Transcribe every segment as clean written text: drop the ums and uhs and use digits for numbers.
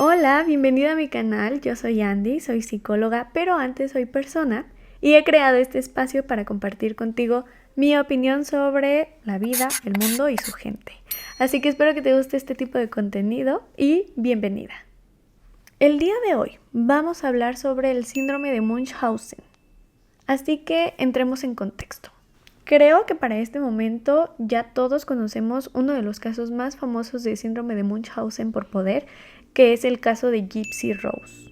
Hola, bienvenida a mi canal. Yo soy Andy, soy psicóloga, pero antes soy persona y he creado este espacio para compartir contigo mi opinión sobre la vida, el mundo y su gente. Así que espero que te guste este tipo de contenido y bienvenida. El día de hoy vamos a hablar sobre el síndrome de Munchausen. Así que entremos en contexto. Creo que para este momento ya todos conocemos uno de los casos más famosos de síndrome de Munchausen por poder, que es el caso de Gypsy Rose.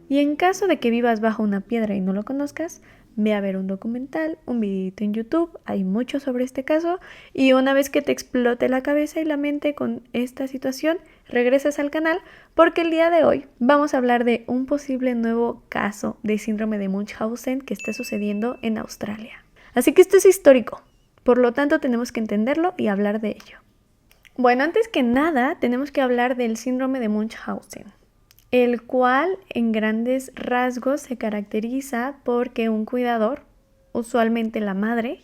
Y en caso de que vivas bajo una piedra y no lo conozcas, ve a ver un documental, un videito en YouTube, hay mucho sobre este caso, y una vez que te explote la cabeza y la mente con esta situación, regresas al canal porque el día de hoy vamos a hablar de un posible nuevo caso de síndrome de Munchausen que está sucediendo en Australia. Así que esto es histórico, por lo tanto tenemos que entenderlo y hablar de ello. Bueno, antes que nada tenemos que hablar del síndrome de Munchausen, el cual en grandes rasgos se caracteriza porque un cuidador, usualmente la madre,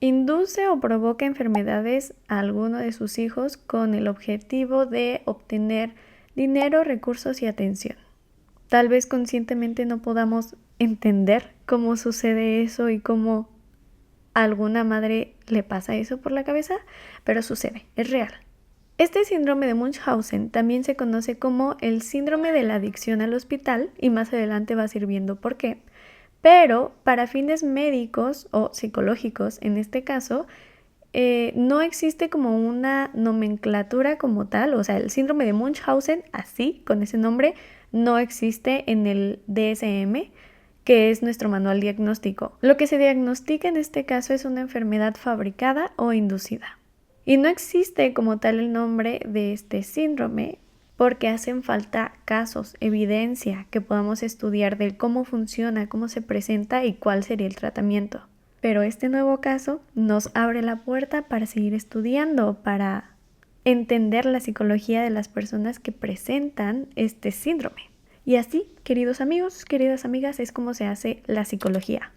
induce o provoca enfermedades a alguno de sus hijos con el objetivo de obtener dinero, recursos y atención. Tal vez conscientemente no podamos entender cómo sucede eso y cómo a alguna madre le pasa eso por la cabeza, pero sucede, es real. Este síndrome de Munchausen también se conoce como el síndrome de la adicción al hospital y más adelante va a ir viendo por qué. Pero para fines médicos o psicológicos, en este caso, no existe como una nomenclatura como tal, o sea, el síndrome de Munchausen, así, con ese nombre, no existe en el DSM, que es nuestro manual diagnóstico. Lo que se diagnostica en este caso es una enfermedad fabricada o inducida. Y no existe como tal el nombre de este síndrome porque hacen falta casos, evidencia que podamos estudiar de cómo funciona, cómo se presenta y cuál sería el tratamiento. Pero este nuevo caso nos abre la puerta para seguir estudiando, para entender la psicología de las personas que presentan este síndrome. Y así, queridos amigos, queridas amigas, es como se hace la psicología,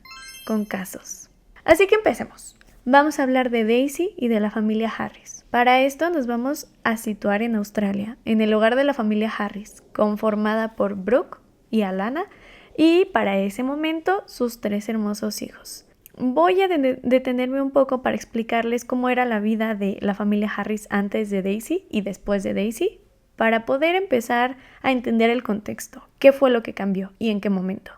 con casos. Así que empecemos. Vamos a hablar de Daisy y de la familia Harris. Para esto nos vamos a situar en Australia, en el hogar de la familia Harris, conformada por Brooke y Alana, y para ese momento sus 3 hermosos hijos. Voy a detenerme un poco para explicarles cómo era la vida de la familia Harris antes de Daisy y después de Daisy, para poder empezar a entender el contexto, qué fue lo que cambió y en qué momento.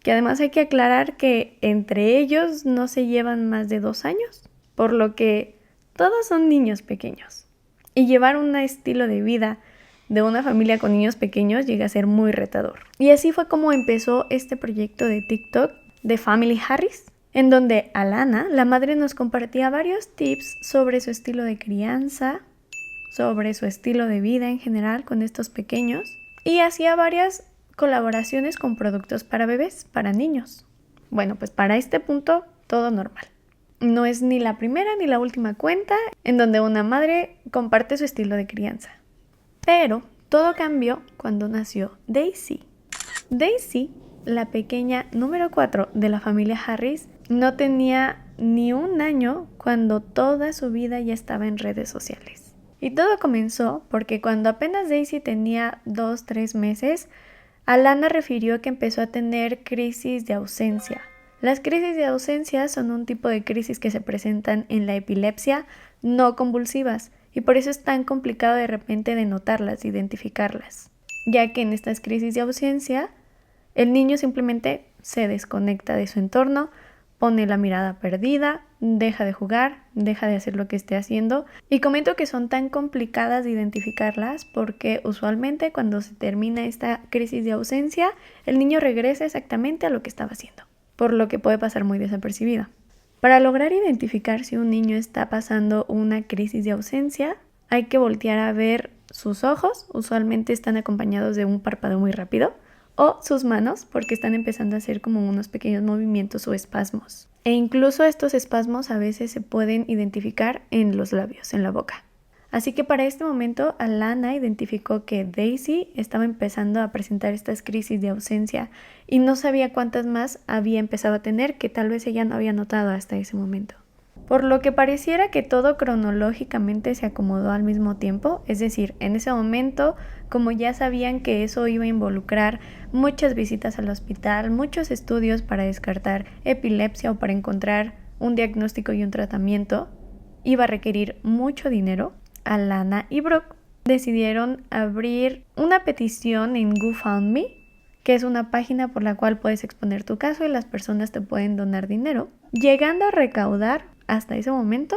Que además hay que aclarar que entre ellos no se llevan más de 2 años, por lo que todos son niños pequeños. Y llevar un estilo de vida de una familia con niños pequeños llega a ser muy retador. Y así fue como empezó este proyecto de TikTok de Family Harris, en donde Alana, la madre, nos compartía varios tips sobre su estilo de crianza, sobre su estilo de vida en general con estos pequeños, y hacía varias colaboraciones con productos para bebés, para niños. Bueno, pues para este punto todo normal. No es ni la primera ni la última cuenta en donde una madre comparte su estilo de crianza. Pero todo cambió cuando nació Daisy. Daisy, la pequeña número 4 de la familia Harris, no tenía ni un año cuando toda su vida ya estaba en redes sociales. Y todo comenzó porque cuando apenas Daisy tenía 2-3 meses, Alana refirió que empezó a tener crisis de ausencia. Las crisis de ausencia son un tipo de crisis que se presentan en la epilepsia no convulsivas y por eso es tan complicado de repente de notarlas, identificarlas, ya que en estas crisis de ausencia el niño simplemente se desconecta de su entorno, pone la mirada perdida, deja de jugar, deja de hacer lo que esté haciendo. Y comento que son tan complicadas de identificarlas porque usualmente cuando se termina esta crisis de ausencia, el niño regresa exactamente a lo que estaba haciendo, por lo que puede pasar muy desapercibida. Para lograr identificar si un niño está pasando una crisis de ausencia, hay que voltear a ver sus ojos, usualmente están acompañados de un parpadeo muy rápido, o sus manos, porque están empezando a hacer como unos pequeños movimientos o espasmos. E incluso estos espasmos a veces se pueden identificar en los labios, en la boca. Así que para este momento Alana identificó que Daisy estaba empezando a presentar estas crisis de ausencia y no sabía cuántas más había empezado a tener que tal vez ella no había notado hasta ese momento. por lo que pareciera que todo cronológicamente se acomodó al mismo tiempo, es decir, en ese momento, como ya sabían que eso iba a involucrar muchas visitas al hospital, muchos estudios para descartar epilepsia o para encontrar un diagnóstico y un tratamiento, iba a requerir mucho dinero, Alana y Brooke decidieron abrir una petición en GoFundMe, que es una página por la cual puedes exponer tu caso y las personas te pueden donar dinero, llegando a recaudar hasta ese momento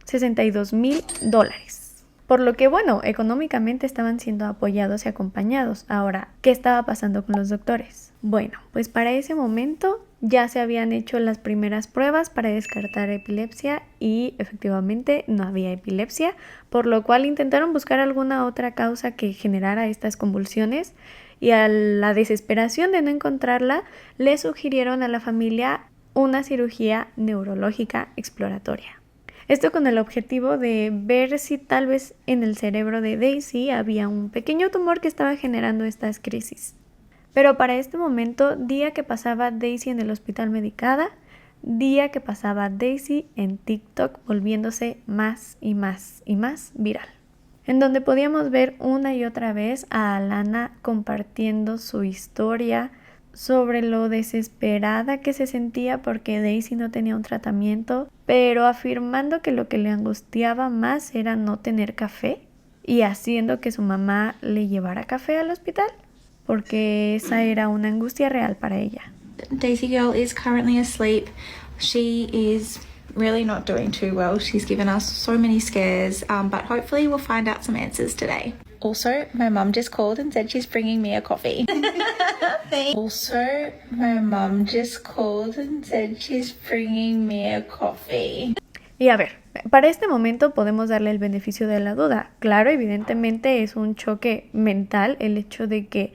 $62,000. Por lo que, bueno, económicamente estaban siendo apoyados y acompañados. Ahora, ¿qué estaba pasando con los doctores? Bueno, pues para ese momento ya se habían hecho las primeras pruebas para descartar epilepsia y efectivamente no había epilepsia, por lo cual intentaron buscar alguna otra causa que generara estas convulsiones y a la desesperación de no encontrarla, le sugirieron a la familia una cirugía neurológica exploratoria. Esto con el objetivo de ver si tal vez en el cerebro de Daisy había un pequeño tumor que estaba generando estas crisis. Pero para este momento, día que pasaba Daisy en el hospital medicada, día que pasaba Daisy en TikTok volviéndose más y más y más viral, en donde podíamos ver una y otra vez a Alana compartiendo su historia sobre lo desesperada que se sentía porque Daisy no tenía un tratamiento, pero afirmando que lo que le angustiaba más era no tener café y haciendo que su mamá le llevara café al hospital, porque esa era una angustia real para ella. Daisy girl is currently asleep. She is really not doing too well. She's given us so many scares, but hopefully we'll find out some answers today. Also, my mum just called and said she's bringing me a coffee. Also, my mum just called and said she's bringing me a coffee. Y a ver, para este momento podemos darle el beneficio de la duda. Claro, evidentemente es un choque mental el hecho de que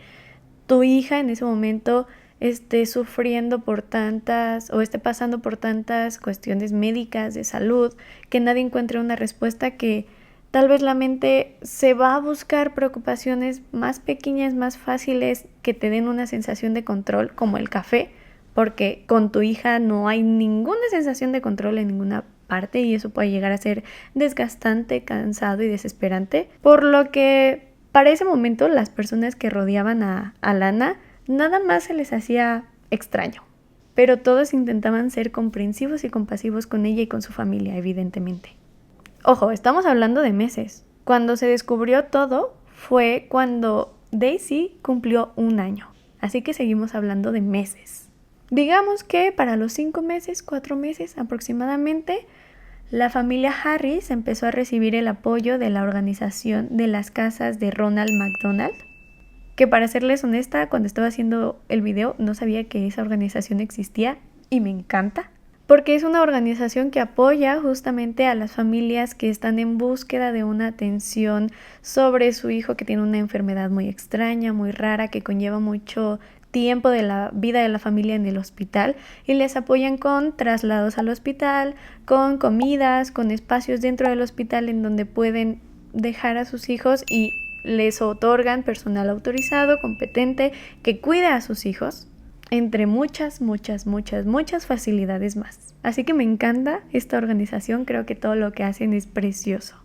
tu hija en ese momento esté sufriendo por tantas o esté pasando por tantas cuestiones médicas de salud, que nadie encuentre una respuesta, que tal vez la mente se va a buscar preocupaciones más pequeñas, más fáciles, que te den una sensación de control, como el café, porque con tu hija no hay ninguna sensación de control en ninguna parte y eso puede llegar a ser desgastante, cansado y desesperante. Por lo que para ese momento las personas que rodeaban a Alana nada más se les hacía extraño, pero todos intentaban ser comprensivos y compasivos con ella y con su familia, evidentemente. Ojo, estamos hablando de meses. Cuando se descubrió todo fue cuando Daisy cumplió 1 año, así que seguimos hablando de meses. Digamos que para los 5 meses, 4 meses aproximadamente, la familia Harris empezó a recibir el apoyo de la organización de las casas de Ronald McDonald, que para serles honesta, cuando estaba haciendo el video no sabía que esa organización existía y me encanta, porque es una organización que apoya justamente a las familias que están en búsqueda de una atención sobre su hijo que tiene una enfermedad muy extraña, muy rara, que conlleva mucho tiempo de la vida de la familia en el hospital, y les apoyan con traslados al hospital, con comidas, con espacios dentro del hospital en donde pueden dejar a sus hijos y les otorgan personal autorizado, competente, que cuide a sus hijos, entre muchas facilidades más. Así que me encanta esta organización, creo que todo lo que hacen es precioso.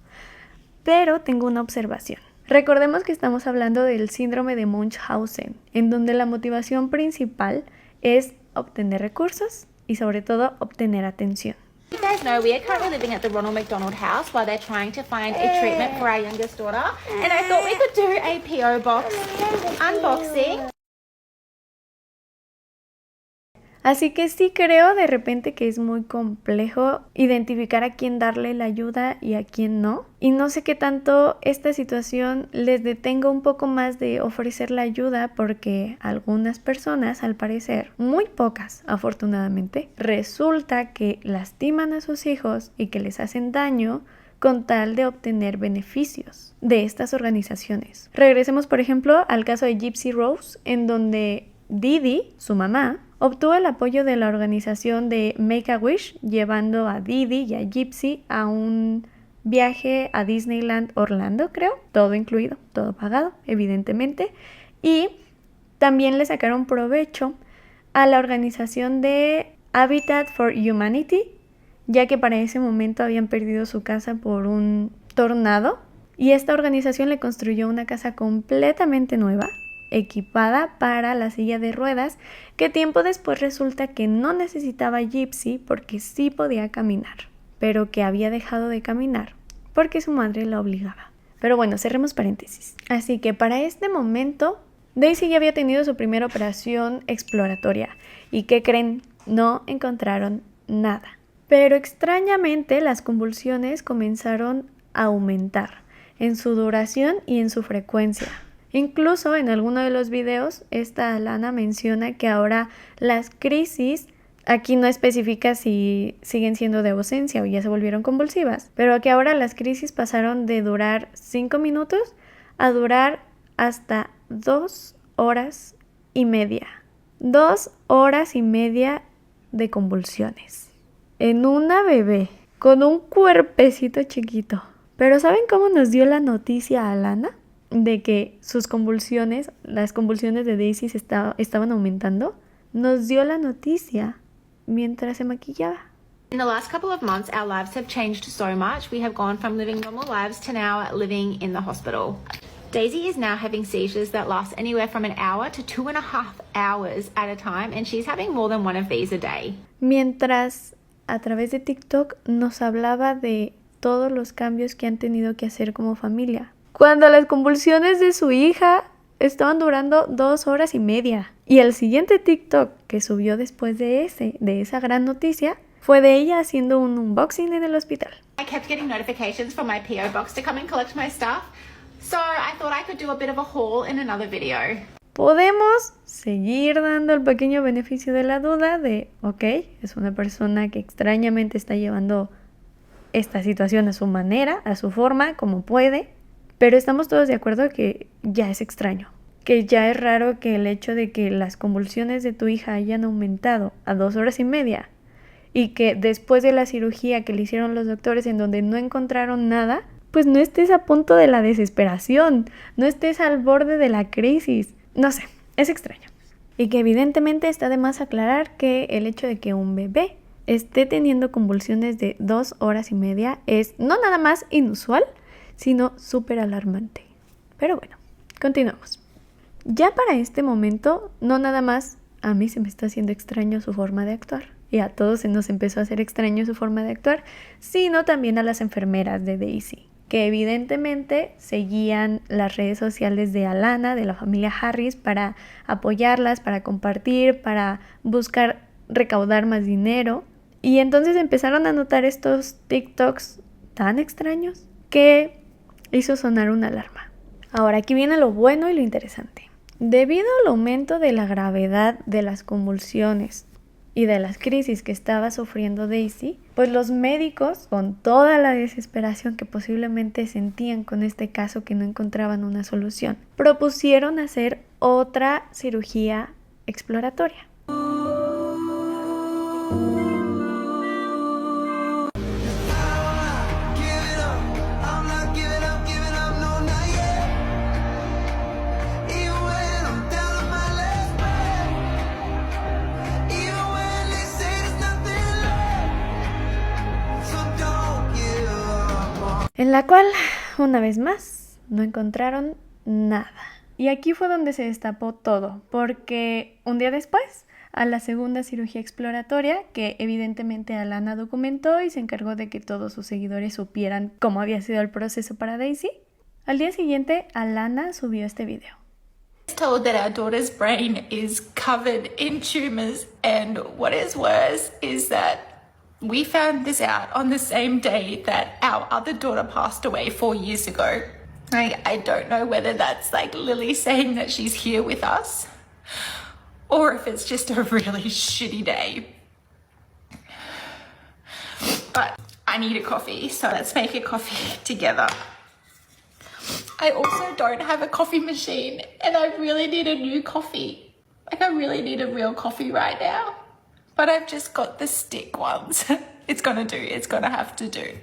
Pero tengo una observación. Recordemos que estamos hablando del síndrome de Munchausen, en donde la motivación principal es obtener recursos y sobre todo obtener atención. You guys know we are currently living at the Ronald McDonald House while they're trying to find a treatment for our youngest daughter, and I thought we could do a PO box unboxing. Así que sí creo de repente que es muy complejo identificar a quién darle la ayuda y a quién no. Y no sé qué tanto esta situación les detenga un poco más de ofrecer la ayuda, porque algunas personas, al parecer, muy pocas afortunadamente, resulta que lastiman a sus hijos y que les hacen daño con tal de obtener beneficios de estas organizaciones. Regresemos, por ejemplo, al caso de Gypsy Rose, en donde Didi, su mamá, obtuvo el apoyo de la organización de Make-A-Wish, llevando a Didi y a Gypsy a un viaje a Disneyland Orlando, creo, todo incluido, todo pagado, evidentemente, y también le sacaron provecho a la organización de Habitat for Humanity, ya que para ese momento habían perdido su casa por un tornado y esta organización le construyó una casa completamente nueva, equipada para la silla de ruedas, que tiempo después resulta que no necesitaba Gypsy porque sí podía caminar, pero que había dejado de caminar porque su madre la obligaba. Pero bueno, cerremos paréntesis. Así que para este momento, Daisy ya había tenido su primera operación exploratoria. ¿Y qué creen? No encontraron nada. Pero extrañamente las convulsiones comenzaron a aumentar en su duración y en su frecuencia. Incluso en alguno de los videos, esta Alana menciona que ahora las crisis, aquí no especifica si siguen siendo de ausencia o ya se volvieron convulsivas, pero que ahora las crisis pasaron de durar 5 minutos a durar hasta 2 horas y media. 2 horas y media de convulsiones. En una bebé, con un cuerpecito chiquito. Pero ¿saben cómo nos dio la noticia a Alana? De que sus convulsiones, las convulsiones de Daisy estaban aumentando. Nos dio la noticia mientras se maquillaba. In the last couple of months, our lives have changed so much. We have gone from living normal lives to now living in the hospital. Daisy is now having seizures that last anywhere from an hour to 2.5 hours at a time, and she's having more than one of these a day. Mientras a través de TikTok nos hablaba de todos los cambios que han tenido que hacer como familia. Cuando las convulsiones de su hija estaban durando 2 horas y media. Y el siguiente TikTok que subió después de esa gran noticia fue de ella haciendo un unboxing en el hospital. I kept getting notifications from my PO box to come and collect my stuff, so I thought I could do a bit of a haul in another video. Podemos seguir dando el pequeño beneficio de la duda de, ok, es una persona que extrañamente está llevando esta situación a su manera, a su forma, como puede, pero estamos todos de acuerdo que ya es extraño, que ya es raro que el hecho de que las convulsiones de tu hija hayan aumentado a 2 horas y media y que después de la cirugía que le hicieron los doctores en donde no encontraron nada, pues no estés a punto de la desesperación, no estés al borde de la crisis. No sé, es extraño. Y que evidentemente está de más aclarar que el hecho de que un bebé esté teniendo convulsiones de 2 horas y media es no nada más inusual, sino súper alarmante. Pero bueno, continuamos. Ya para este momento, no nada más a mí se me está haciendo extraño su forma de actuar, y a todos se nos empezó a hacer extraño su forma de actuar, sino también a las enfermeras de Daisy, que evidentemente seguían las redes sociales de Alana, de la familia Harris, para apoyarlas, para compartir, para buscar recaudar más dinero. Y entonces empezaron a notar estos TikToks tan extraños que hizo sonar una alarma. Ahora aquí viene lo bueno y lo interesante. Debido al aumento de la gravedad de las convulsiones y de las crisis que estaba sufriendo Daisy, pues los médicos, con toda la desesperación que posiblemente sentían con este caso que no encontraban una solución, propusieron hacer otra cirugía exploratoria. En la cual, una vez más, no encontraron nada. Y aquí fue donde se destapó todo, porque un día después, a la segunda cirugía exploratoria, que evidentemente Alana documentó y se encargó de que todos sus seguidores supieran cómo había sido el proceso para Daisy, al día siguiente Alana subió este video. Told that our daughter's brain is covered in tumors, and what is worse is that we found this out on the same day that our other daughter passed away 4 years ago. I don't know whether that's like Lily saying that she's here with us or if it's just a really shitty day. But I need a coffee, so let's make a coffee together. I also don't have a coffee machine and I really need a new coffee. Like I really need a real coffee right now. But I've just got the stick ones. It's gonna do. It's gonna have to do.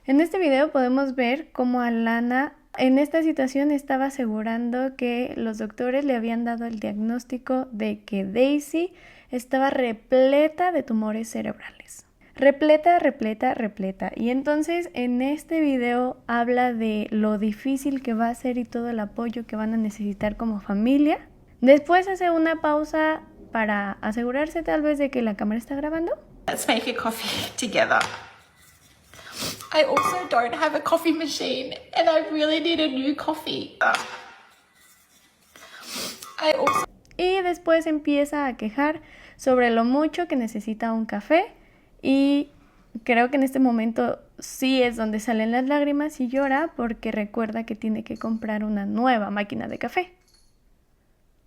En este video podemos ver cómo Alana en esta situación estaba asegurando que los doctores le habían dado el diagnóstico de que Daisy estaba repleta de tumores cerebrales. repleta, repleta, repleta. Y entonces en este video habla de lo difícil que va a ser y todo el apoyo que van a necesitar como familia. Después hace una pausa para asegurarse tal vez de que la cámara está grabando. Let's make a coffee together. I also don't have a coffee machine and I really need a new coffee. Y después empieza a quejar sobre lo mucho que necesita un café y creo que en este momento sí es donde salen las lágrimas y llora porque recuerda que tiene que comprar una nueva máquina de café.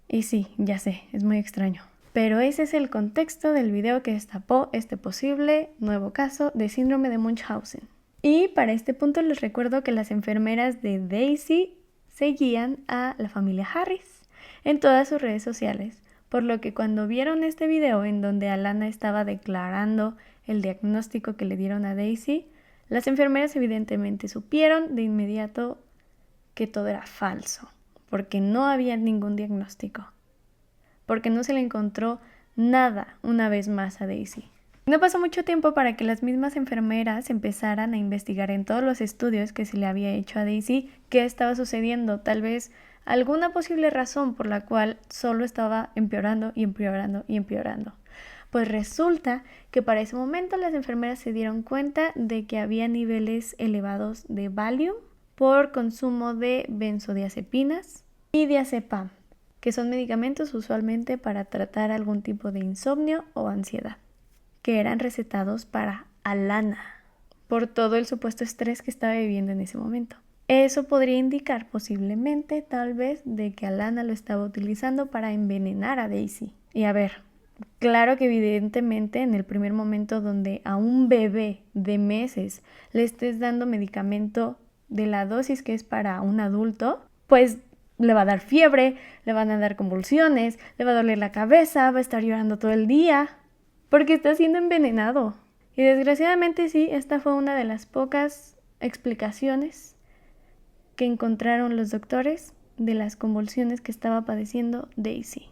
Y sí, ya sé, es muy extraño. Pero ese es el contexto del video que destapó este posible nuevo caso de síndrome de Munchausen. Y para este punto les recuerdo que las enfermeras de Daisy seguían a la familia Harris en todas sus redes sociales, por lo que cuando vieron este video en donde Alana estaba declarando el diagnóstico que le dieron a Daisy, las enfermeras evidentemente supieron de inmediato que todo era falso, porque no había ningún diagnóstico, porque no se le encontró nada una vez más a Daisy. No pasó mucho tiempo para que las mismas enfermeras empezaran a investigar en todos los estudios que se le había hecho a Daisy qué estaba sucediendo, tal vez alguna posible razón por la cual solo estaba empeorando y empeorando y empeorando. Pues resulta que para ese momento las enfermeras se dieron cuenta de que había niveles elevados de Valium por consumo de benzodiazepinas y diazepam, que son medicamentos usualmente para tratar algún tipo de insomnio o ansiedad, que eran recetados para Alana por todo el supuesto estrés que estaba viviendo en ese momento. Eso podría indicar posiblemente, tal vez, de que Alana lo estaba utilizando para envenenar a Daisy. Y a ver, claro que evidentemente en el primer momento donde a un bebé de meses le estés dando medicamento de la dosis que es para un adulto, pues le va a dar fiebre, le van a dar convulsiones, le va a doler la cabeza, va a estar llorando todo el día, porque está siendo envenenado. Y desgraciadamente sí, esta fue una de las pocas explicaciones que encontraron los doctores de las convulsiones que estaba padeciendo Daisy.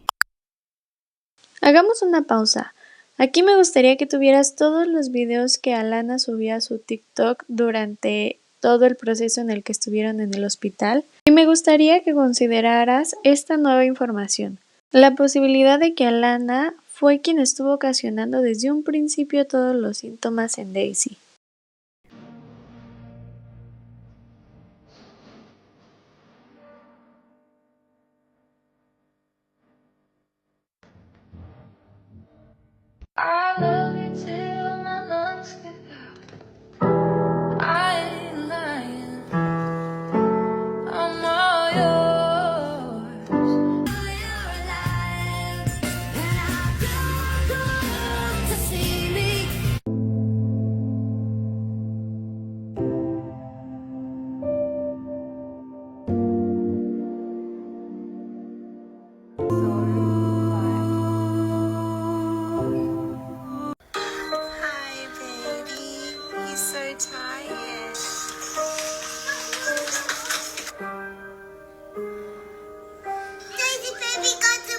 Hagamos una pausa. Aquí me gustaría que tuvieras todos los videos que Alana subía a su TikTok durante todo el proceso en el que estuvieron en el hospital y me gustaría que consideraras esta nueva información. La posibilidad de que Alana fue quien estuvo ocasionando desde un principio todos los síntomas en Daisy. I love you till my lungs give out. I ain't lying. I'm all yours. You're alive, and I've come to see me. Hi, baby. You're so tired. Daisy, baby, got to.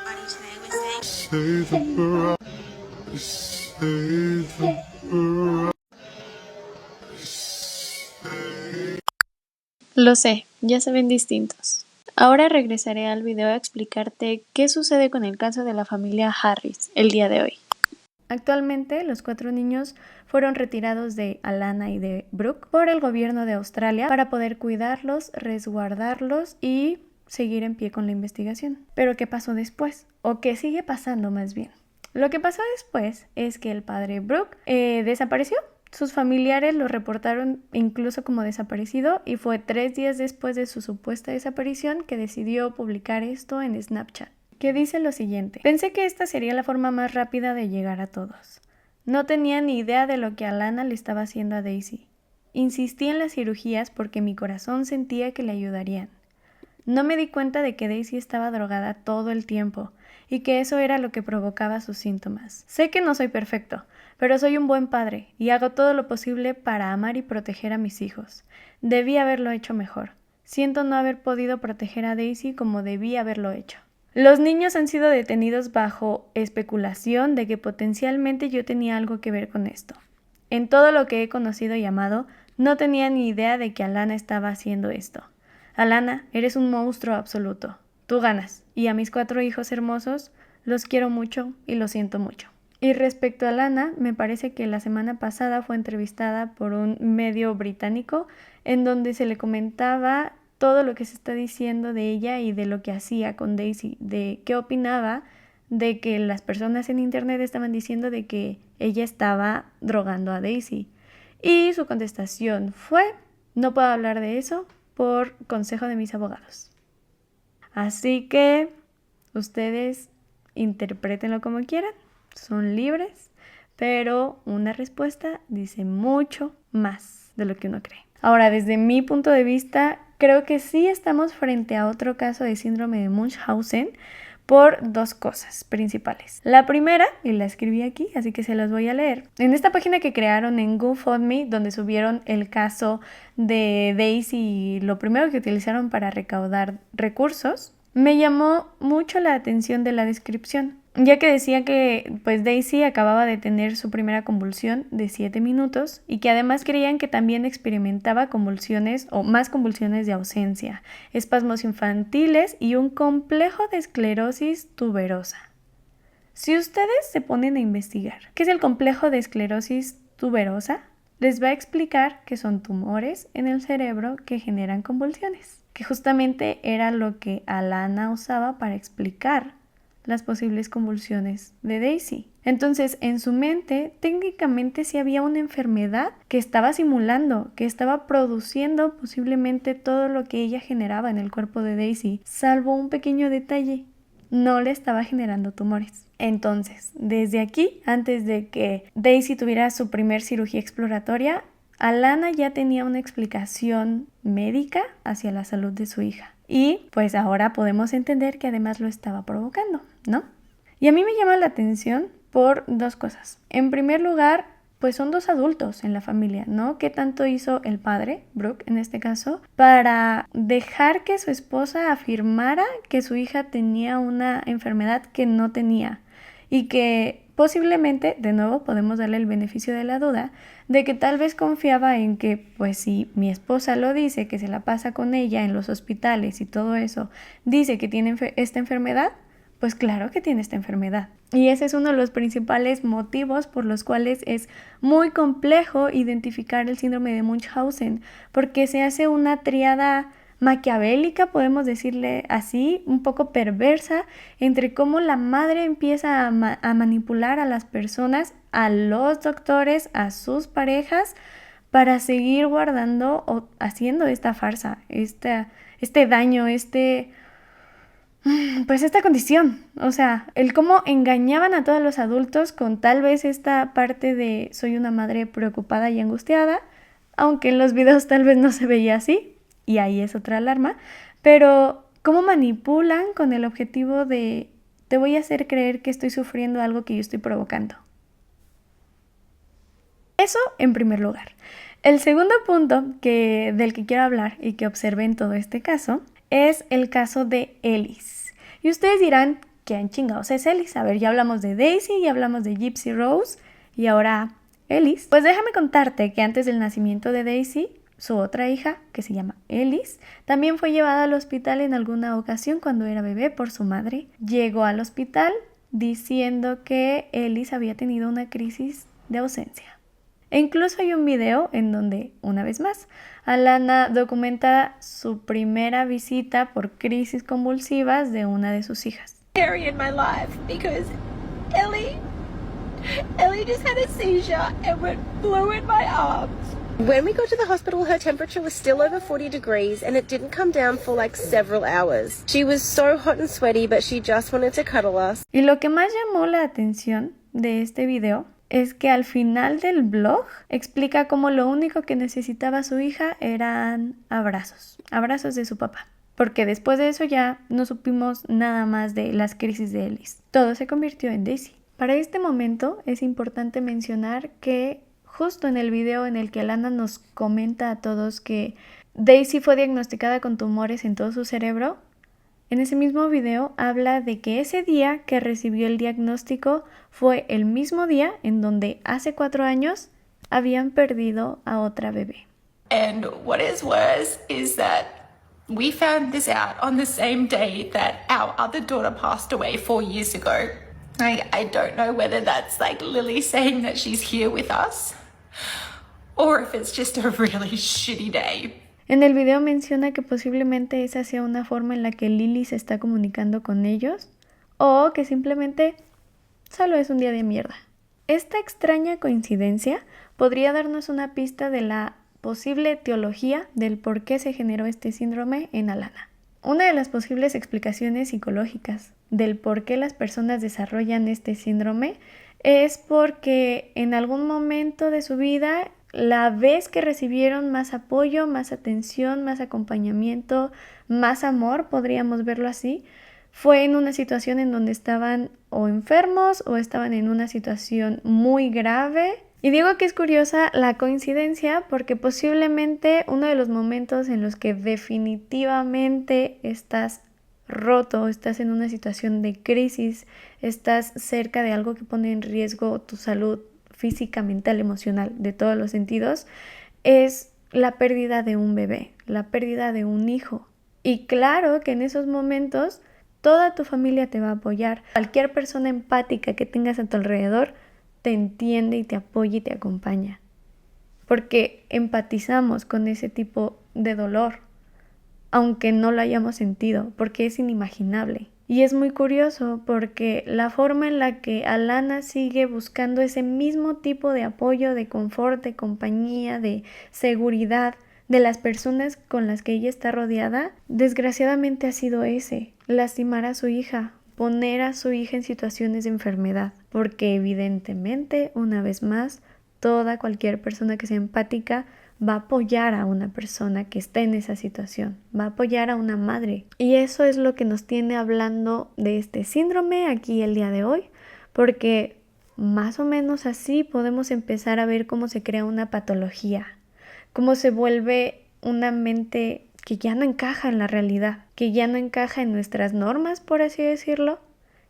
Buddy, today we're saying. Say the word. Say the word. Lo sé, ya se ven distintos. Ahora regresaré al video a explicarte qué sucede con el caso de la familia Harris el día de hoy. Actualmente, los 4 niños fueron retirados de Alana y de Brooke por el gobierno de Australia para poder cuidarlos, resguardarlos y seguir en pie con la investigación. Pero ¿qué pasó después? ¿O qué sigue pasando más bien? Lo que pasó después es que el padre Brooke desapareció. Sus familiares lo reportaron incluso como desaparecido y fue 3 días después de su supuesta desaparición que decidió publicar esto en Snapchat, que dice lo siguiente: pensé que esta sería la forma más rápida de llegar a todos. No tenía ni idea de lo que Alana le estaba haciendo a Daisy. Insistí en las cirugías porque mi corazón sentía que le ayudarían. No me di cuenta de que Daisy estaba drogada todo el tiempo y que eso era lo que provocaba sus síntomas. Sé que no soy perfecto, pero soy un buen padre y hago todo lo posible para amar y proteger a mis hijos. Debí haberlo hecho mejor. Siento no haber podido proteger a Daisy como debí haberlo hecho. Los niños han sido detenidos bajo especulación de que potencialmente yo tenía algo que ver con esto. En todo lo que he conocido y amado, no tenía ni idea de que Alana estaba haciendo esto. Alana, eres un monstruo absoluto. Tú ganas. Y a mis 4 hijos hermosos, los quiero mucho y los siento mucho. Y respecto a Alana, me parece que la semana pasada fue entrevistada por un medio británico en donde se le comentaba todo lo que se está diciendo de ella y de lo que hacía con Daisy, de qué opinaba de que las personas en internet estaban diciendo de que ella estaba drogando a Daisy. Y su contestación fue: no puedo hablar de eso por consejo de mis abogados. Así que ustedes interprétenlo como quieran, son libres, pero una respuesta dice mucho más de lo que uno cree. Ahora, desde mi punto de vista, creo que sí estamos frente a otro caso de síndrome de Munchausen por 2 cosas principales. La primera, y la escribí aquí, así que se las voy a leer. En esta página que crearon en GoFundMe, donde subieron el caso de Daisy y lo primero que utilizaron para recaudar recursos, me llamó mucho la atención de la descripción, ya que decía que pues Daisy acababa de tener su primera convulsión de 7 minutos y que además creían que también experimentaba convulsiones o más convulsiones de ausencia, espasmos infantiles y un complejo de esclerosis tuberosa. Si ustedes se ponen a investigar qué es el complejo de esclerosis tuberosa, les va a explicar que son tumores en el cerebro que generan convulsiones, que justamente era lo que Alana usaba para explicar las posibles convulsiones de Daisy. Entonces, en su mente, técnicamente sí había una enfermedad que estaba simulando, que estaba produciendo posiblemente todo lo que ella generaba en el cuerpo de Daisy, salvo un pequeño detalle: no le estaba generando tumores. Entonces, desde aquí, antes de que Daisy tuviera su primer cirugía exploratoria, Alana ya tenía una explicación médica hacia la salud de su hija. Y pues ahora podemos entender que además lo estaba provocando, ¿no? Y a mí me llama la atención por 2 cosas. En primer lugar, pues son 2 adultos en la familia, ¿no? ¿Qué tanto hizo el padre, Brooke en este caso, para dejar que su esposa afirmara que su hija tenía una enfermedad que no tenía? Y que posiblemente, de nuevo, podemos darle el beneficio de la duda, de que tal vez confiaba en que, pues si mi esposa lo dice, que se la pasa con ella en los hospitales y todo eso, dice que tiene esta enfermedad, pues claro que tiene esta enfermedad. Y ese es uno de los principales motivos por los cuales es muy complejo identificar el síndrome de Munchausen, porque se hace una tríada maquiavélica, podemos decirle así, un poco perversa, entre cómo la madre empieza a manipular a las personas, a los doctores, a sus parejas, para seguir guardando o haciendo esta farsa, este daño, pues esta condición. O sea, el cómo engañaban a todos los adultos con tal vez esta parte de soy una madre preocupada y angustiada, aunque en los videos tal vez no se veía así. Y ahí es otra alarma, pero cómo manipulan con el objetivo de te voy a hacer creer que estoy sufriendo algo que yo estoy provocando. Eso en primer lugar. El segundo punto del que quiero hablar y que observé en todo este caso es el caso de Ellis. Y ustedes dirán, ¿quién chingados es Ellis? A ver, ya hablamos de Daisy, ya hablamos de Gypsy Rose y ahora Ellis. Pues déjame contarte que antes del nacimiento de Daisy, su otra hija, que se llama Ellis, también fue llevada al hospital en alguna ocasión cuando era bebé por su madre. Llegó al hospital diciendo que Ellis había tenido una crisis de ausencia. E incluso hay un video en donde, una vez más, Alana documenta su primera visita por crisis convulsivas de una de sus hijas. Scary in my life because Ellie just had a seizure and flew in my arms. When we got to the hospital, her temperature was still over 40 degrees and it didn't come down for like several hours. She was so hot and sweaty, but she just wanted to cuddle us. Y lo que más llamó la atención de este video es que al final del blog explica cómo lo único que necesitaba su hija eran abrazos de su papá. Porque después de eso ya no supimos nada más de las crisis de Ellis. Todo se convirtió en Daisy. Para este momento es importante mencionar que justo en el video en el que Alana nos comenta a todos que Daisy fue diagnosticada con tumores en todo su cerebro, En ese mismo video habla de que ese día que recibió el diagnóstico fue el mismo día en donde hace 4 años habían perdido a otra bebé. And what is worse is that we found this out on the same day that our other daughter passed away 4 years ago. I don't know whether that's like Lily saying that she's here with us or if it's just a really shitty day. En el video menciona que posiblemente esa sea una forma en la que Lily se está comunicando con ellos o que simplemente solo es un día de mierda. Esta extraña coincidencia podría darnos una pista de la posible etiología del por qué se generó este síndrome en Alana. Una de las posibles explicaciones psicológicas del por qué las personas desarrollan este síndrome es porque en algún momento de su vida la vez que recibieron más apoyo, más atención, más acompañamiento, más amor, podríamos verlo así, fue en una situación en donde estaban o enfermos o estaban en una situación muy grave. Y digo que es curiosa la coincidencia porque posiblemente uno de los momentos en los que definitivamente estás roto, estás en una situación de crisis, estás cerca de algo que pone en riesgo tu salud física, mental, emocional, de todos los sentidos, es la pérdida de un bebé, la pérdida de un hijo. Y claro que en esos momentos toda tu familia te va a apoyar. Cualquier persona empática que tengas a tu alrededor te entiende y te apoya y te acompaña. Porque empatizamos con ese tipo de dolor, aunque no lo hayamos sentido, porque es inimaginable. Y es muy curioso porque la forma en la que Alana sigue buscando ese mismo tipo de apoyo, de confort, de compañía, de seguridad de las personas con las que ella está rodeada, desgraciadamente ha sido ese, lastimar a su hija, poner a su hija en situaciones de enfermedad, porque evidentemente, una vez más, cualquier persona que sea empática va a apoyar a una persona que está en esa situación, va a apoyar a una madre. Y eso es lo que nos tiene hablando de este síndrome aquí el día de hoy, porque más o menos así podemos empezar a ver cómo se crea una patología, cómo se vuelve una mente que ya no encaja en la realidad, que ya no encaja en nuestras normas, por así decirlo,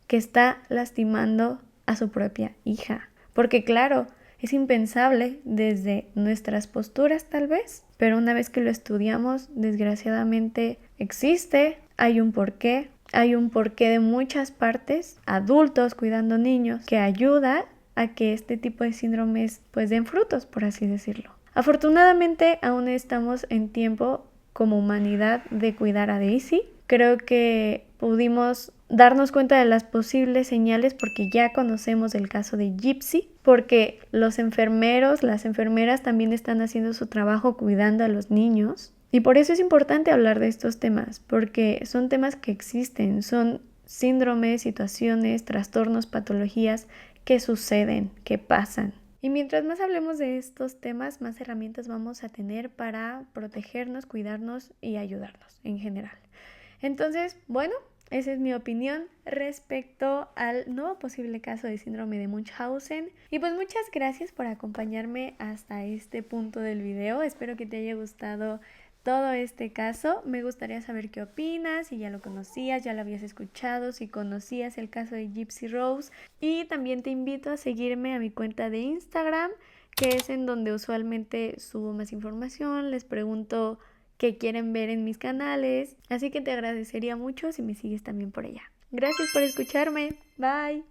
que está lastimando a su propia hija. Porque claro, es impensable desde nuestras posturas tal vez, pero una vez que lo estudiamos, desgraciadamente existe, hay un porqué de muchas partes, adultos cuidando niños, que ayuda a que este tipo de síndromes pues den frutos, por así decirlo. Afortunadamente aún estamos en tiempo como humanidad de cuidar a Daisy. Creo que pudimos darnos cuenta de las posibles señales porque ya conocemos el caso de Gypsy, porque los enfermeros, las enfermeras también están haciendo su trabajo cuidando a los niños. Y por eso es importante hablar de estos temas, porque son temas que existen, son síndromes, situaciones, trastornos, patologías que suceden, que pasan. Y mientras más hablemos de estos temas, más herramientas vamos a tener para protegernos, cuidarnos y ayudarnos en general. Entonces, bueno, esa es mi opinión respecto al nuevo posible caso de síndrome de Munchausen. Y pues muchas gracias por acompañarme hasta este punto del video. Espero que te haya gustado todo este caso. Me gustaría saber qué opinas, si ya lo conocías, ya lo habías escuchado, si conocías el caso de Gypsy Rose. Y también te invito a seguirme a mi cuenta de Instagram, que es en donde usualmente subo más información, les pregunto qué quieren ver en mis canales, así que te agradecería mucho si me sigues también por allá. Gracias por escucharme, bye.